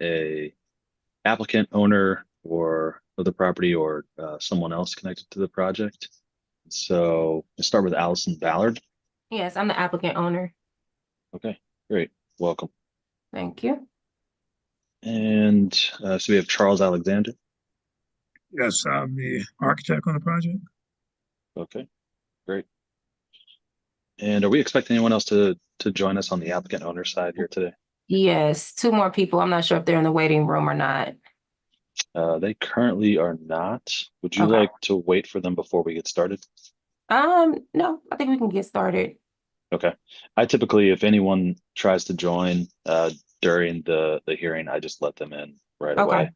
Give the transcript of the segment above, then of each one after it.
a applicant, owner, or of the property, or someone else connected to the project. So let's start with Allison Ballard. Yes, I'm the applicant owner. Okay, great. Welcome. Thank you. And so we have Charles Alexander. Yes, I'm the architect on the project. Okay, great. And are we expecting anyone else to join us on the applicant owner side here today? Yes, two more people. I'm not sure if they're in the waiting room or not. They currently are not. Would you Okay. like to wait for them before we get started? No, I think we can get started. Okay. I typically, if anyone tries to join during the hearing, I just let them in right Okay. away.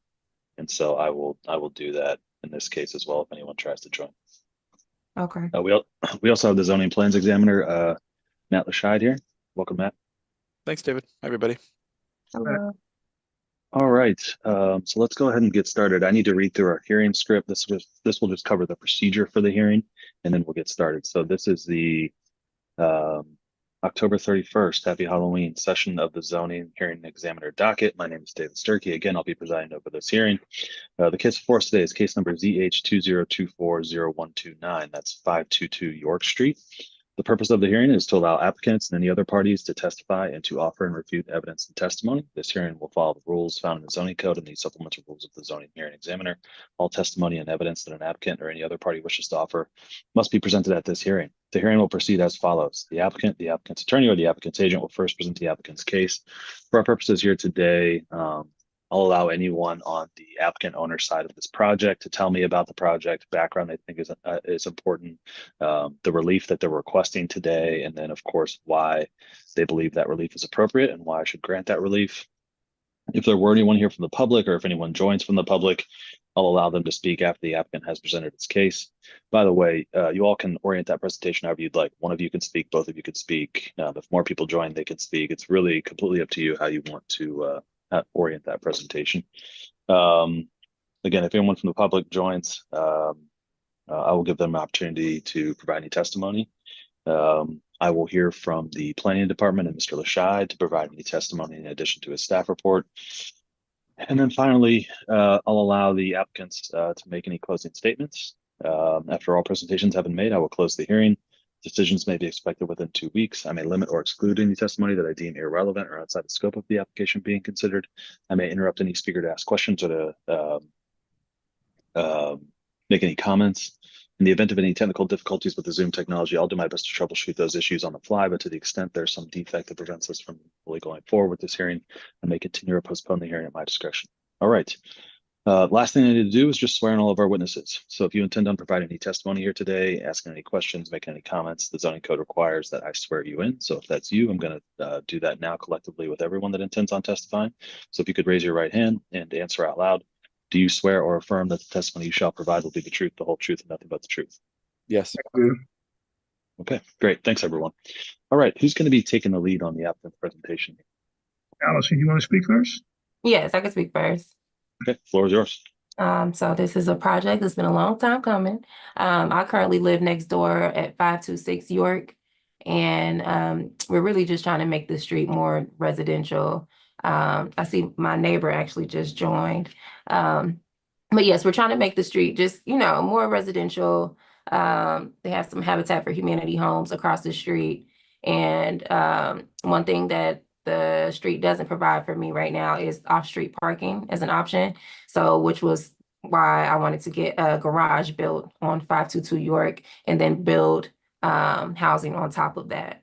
And so I will do that in this case as well if anyone tries to join. Okay. We also have the zoning plans examiner, Matt Lascheid here. Welcome, Matt. Thanks, David. Hi, everybody. Hello. All right. So let's go ahead and get started. I need to read through our hearing script. This will just cover the procedure for the hearing, and then we'll get started. So this is the October 31st, happy Halloween session of the zoning hearing examiner docket. My name is David Sturkey. Again, I'll be presiding over this hearing. The case before us today is case number ZH20240129. That's 522 York Street. The purpose of the hearing is to allow applicants and any other parties to testify and to offer and refute evidence and testimony. This hearing will follow the rules found in the zoning code and the supplemental rules of the zoning hearing examiner. All testimony and evidence that an applicant or any other party wishes to offer must be presented at this hearing. The hearing will proceed as follows. The applicant, the applicant's attorney, or the applicant's agent will first present the applicant's case. For our purposes here today, I'll allow anyone on the applicant owner side of this project to tell me about the project background they think is important, the relief that they're requesting today, and then of course why they believe that relief is appropriate and why I should grant that relief. If there were anyone here from the public, or if anyone joins from the public, I'll allow them to speak after the applicant has presented its case. By the way, you all can orient that presentation however you'd like. One of you can speak, both of you could speak. If more people join, they can speak. It's really completely up to you how you want to orient that presentation. Again, if anyone from the public joins, I will give them an opportunity to provide any testimony. I will hear from the planning department and Mr. Lascheid to provide any testimony in addition to his staff report. And then finally, I'll allow the applicants to make any closing statements. After all presentations have been made, I will close the hearing. Decisions may be expected within 2 weeks. I may limit or exclude any testimony that I deem irrelevant or outside the scope of the application being considered. I may interrupt any speaker to ask questions or to make any comments. In the event of any technical difficulties with the Zoom technology, I'll do my best to troubleshoot those issues on the fly, but to the extent there's some defect that prevents us from fully going forward with this hearing, I may continue or postpone the hearing at my discretion. All right. Last thing I need to do is just swear in all of our witnesses. So if you intend on providing any testimony here today, asking any questions, making any comments, the zoning code requires that I swear you in. So if that's you, I'm going to do that now collectively with everyone that intends on testifying. So if you could raise your right hand and answer out loud. Do you swear or affirm that the testimony you shall provide will be the truth, the whole truth, and nothing but the truth? Yes. Okay, great. Thanks, everyone. All right, who's going to be taking the lead on the applicant presentation? Allison, you want to speak first? Yes, I can speak first. Okay, floor is yours. So this is a project that's been a long time coming. I currently live next door at 526 York, and we're really just trying to make the street more residential. I see my neighbor actually just joined. But yes, we're trying to make the street just, more residential. They have some Habitat for Humanity homes across the street. And one thing that the street doesn't provide for me right now is off-street parking as an option. So, which was why I wanted to get a garage built on 522 York and then build housing on top of that.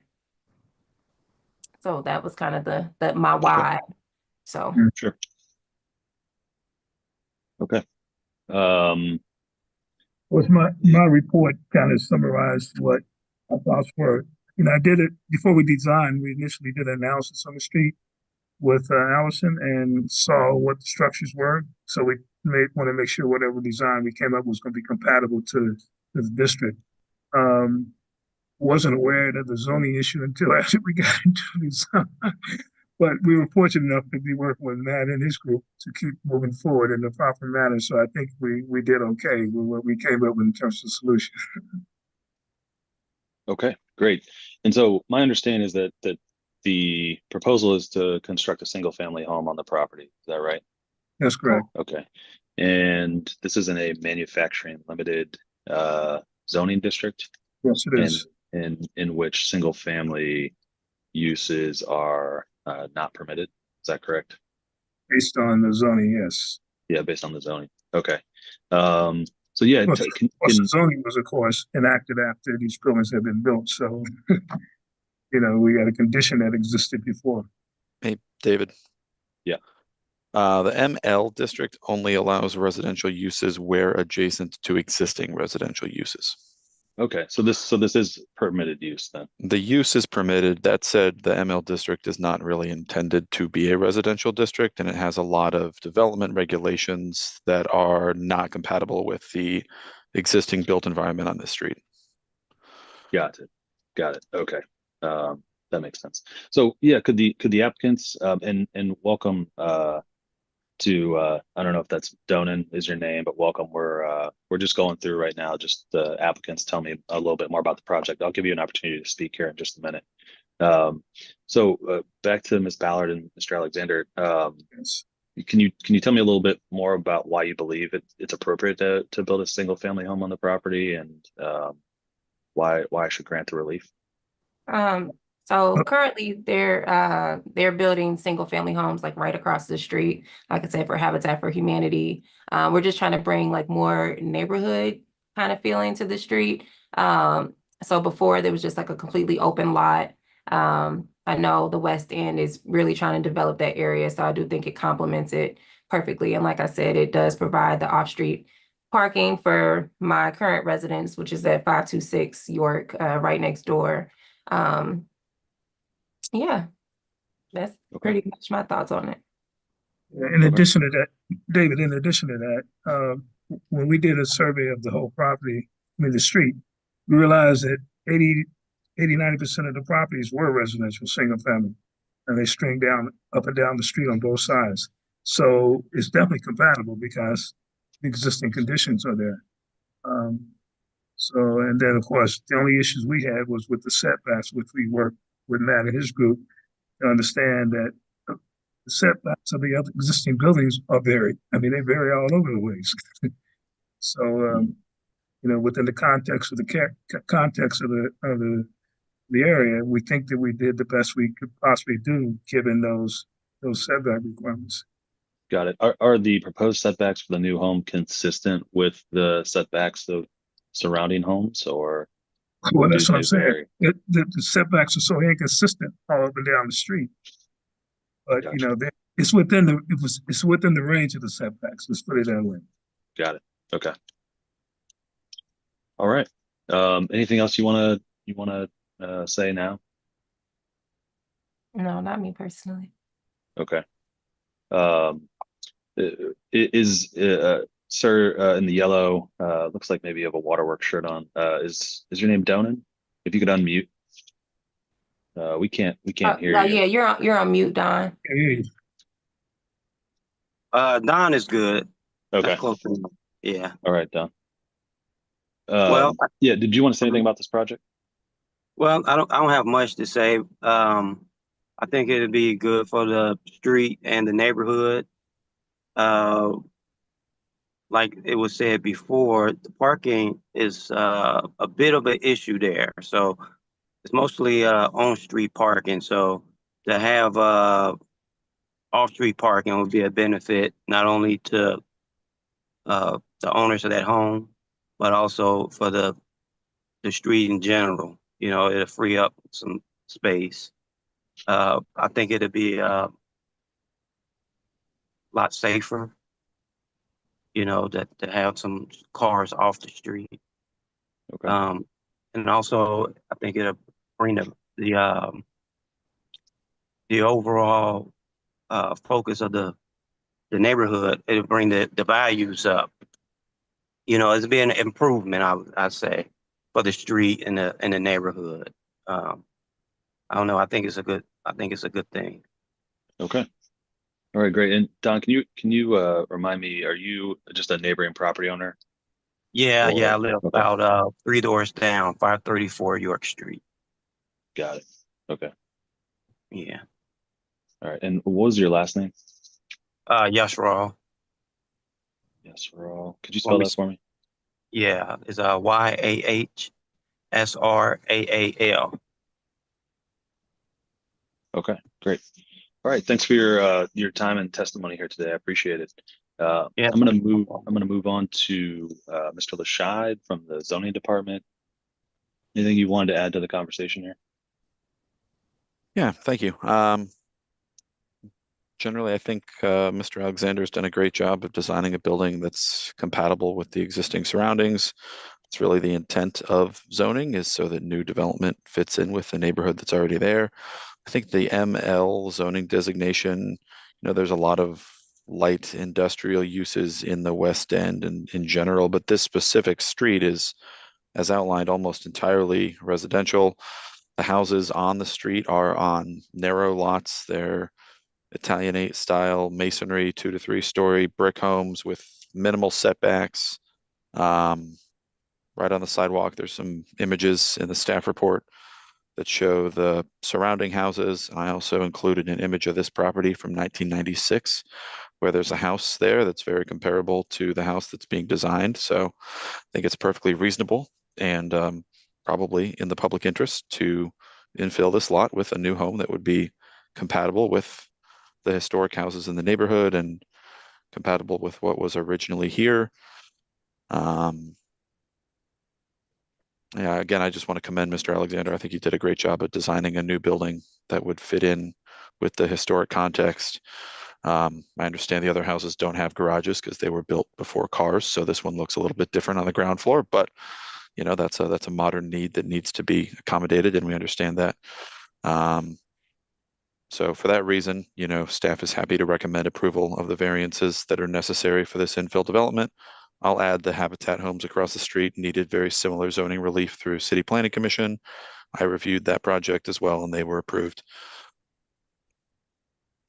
So that was kind of my why. So Sure. Okay. Was my report kind of summarized what our thoughts were. I did it before we designed. We initially did an analysis on the street with Allison and saw what the structures were. So we want to make sure whatever design we came up with was going to be compatible to the district. Wasn't aware of the zoning issue until after we got into design. But we were fortunate enough to be working with Matt and his group to keep moving forward in the proper manner. So I think we did okay with what we came up with in terms of solution. Okay, great. And so my understanding is that the proposal is to construct a single family home on the property. Is that right? That's correct. Okay. And this is in a manufacturing limited zoning district, Yes, it and is. in which single family uses are not permitted. Is that correct? Based on the zoning, yes. Yeah, based on the zoning. Okay. So yeah, Of course, the zoning was, of course, enacted after these buildings had been built. So, we had a condition that existed before. Hey, David. Yeah. The ML district only allows residential uses where adjacent to existing residential uses. Okay, so this is permitted use then. The use is permitted. That said, the ML district is not really intended to be a residential district, and it has a lot of development regulations that are not compatible with the existing built environment on this street. Got it. Okay. That makes sense. So yeah, could the applicants and welcome to I don't know if that's Donan is your name, but welcome. We're just going through right now. Just the applicants tell me a little bit more about the project. I'll give you an opportunity to speak here in just a minute. So back to Ms. Ballard and Mr. Alexander. Yes. Can you tell me a little bit more about why you believe it's appropriate to build a single family home on the property, and why I should grant the relief? So currently they're building single family homes like right across the street, like I said, for Habitat for Humanity. We're just trying to bring like more neighborhood kind of feeling to the street. So before there was just like a completely open lot. I know the West End is really trying to develop that area, so I do think it complements it perfectly. And like I said, it does provide the off-street parking for my current residence, which is at 526 York, right next door. Yeah, that's pretty much my thoughts on it. In addition to that, David, when we did a survey of the whole property, the street, we realized that 90% of the properties were residential, single family, and they string down up and down the street on both sides. So it's definitely compatible because the existing conditions are there. And then of course, the only issues we had was with the setbacks, which we worked with Matt and his group to understand that the setbacks of the other existing buildings are varied. They vary all over the place. So, within the context of the area, we think that we did the best we could possibly do given those setback requirements. Got it. Are the proposed setbacks for the new home consistent with the setbacks of surrounding homes, or? Well, that's what I'm saying. The setbacks are so inconsistent all up and down the street. But gotcha. It's within the range of the setbacks. Let's put it that way. Got it. Okay. All right. Anything else you wanna say now? No, not me personally. Okay. Sir, in the yellow, looks like maybe you have a waterworks shirt on. Is your name Donan? If you could unmute. We can't hear you. Yeah, you're on mute, Don. Don is good. Okay. Yeah. All right, Don. Well, yeah. Did you want to say anything about this project? Well, I don't have much to say. I think it'd be good for the street and the neighborhood. Like it was said before, the parking is a bit of an issue there. So it's mostly on-street parking. So to have off-street parking would be a benefit not only to the owners of that home, but also for the street in general. It'll free up some space. I think it'll be a lot safer, to have some cars off the street. Okay. And also, I think it'll bring the overall focus of the neighborhood. It'll bring the values up. It's been an improvement, I say, for the street and the neighborhood. I don't know. I think it's a good thing. Okay. All right, great. And Don, can you remind me, are you just a neighboring property owner? Yeah, I live about 3 doors down, 534 York Street. Got it. Okay. Yeah. All right. And what was your last name? Yashral. Yes, we're all. Could you Want spell me that for me? Yeah, it's YAHSRAAL. Okay, great. All right. Thanks for your time and testimony here today. I appreciate it. Yeah. I'm gonna move on to Mr. Lashide from the zoning department. Anything you wanted to add to the conversation here? Yeah, thank you. Generally, I think Mr. Alexander's done a great job of designing a building that's compatible with the existing surroundings. It's really the intent of zoning is so that new development fits in with the neighborhood that's already there. I think the ML zoning designation, there's a lot of light industrial uses in the West End and in general, but this specific street is, as outlined, almost entirely residential. The houses on the street are on narrow lots. They're Italianate style masonry, 2 to 3 story brick homes with minimal setbacks. Right on the sidewalk, there's some images in the staff report that show the surrounding houses. I also included an image of this property from 1996, where there's a house there that's very comparable to the house that's being designed. So I think it's perfectly reasonable and probably in the public interest to infill this lot with a new home that would be compatible with the historic houses in the neighborhood and compatible with what was originally here. Yeah, again, I just want to commend Mr. Alexander. I think he did a great job at designing a new building that would fit in with the historic context. I understand the other houses don't have garages because they were built before cars, so this one looks a little bit different on the ground floor, but that's a modern need that needs to be accommodated, and we understand that. So for that reason, staff is happy to recommend approval of the variances that are necessary for this infill development. I'll add the Habitat homes across the street needed very similar zoning relief through City Planning Commission. I reviewed that project as well, and they were approved.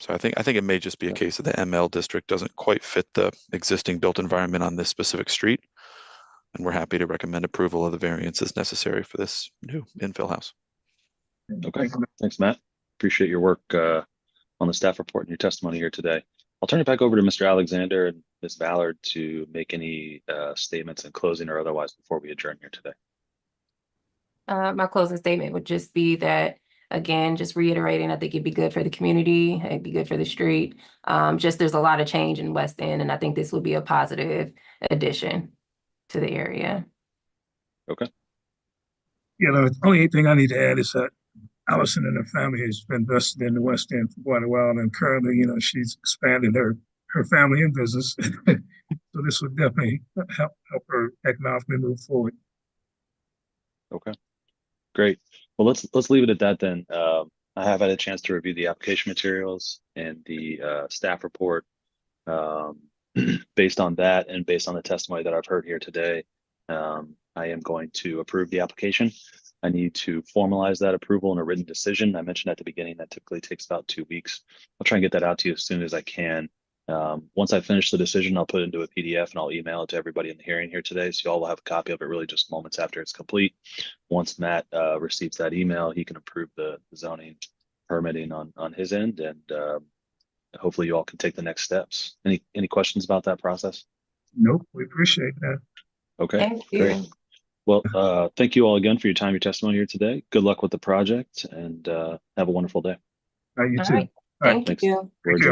So I think it may just be a case of the ML district doesn't quite fit the existing built environment on this specific street, and we're happy to recommend approval of the variances necessary for this new infill house. Okay, thanks, Matt. Appreciate your work on the staff report and your testimony here today. I'll turn it back over to Mr. Alexander and Ms. Ballard to make any statements in closing or otherwise before we adjourn here today. My closing statement would just be that, again, just reiterating, I think it'd be good for the community, it'd be good for the street. Just there's a lot of change in West End, and I think this would be a positive addition to the area. Okay. Yeah, the only thing I need to add is that Allison and her family has been vested in the West End for quite a while, and currently, she's expanded her family and business. So this would definitely help her economically move forward. Okay, great. Well, let's leave it at that then. I have had a chance to review the application materials and the staff report. Based on that and based on the testimony that I've heard here today, I am going to approve the application. I need to formalize that approval in a written decision. I mentioned at the beginning that typically takes about 2 weeks. I'll try and get that out to you as soon as I can. Once I finish the decision, I'll put it into a PDF and I'll email it to everybody in the hearing here today. So you all will have a copy of it really just moments after it's complete. Once Matt receives that email, he can approve the zoning permitting on his end, and hopefully you all can take the next steps. Any questions about that process? Nope, we appreciate that. Okay, Thank you. great. Well, thank you all again for your time, your testimony here today. Good luck with the project, and have a wonderful day. You All too. right. All right, Thank thanks. you. We're Take care, adjourned.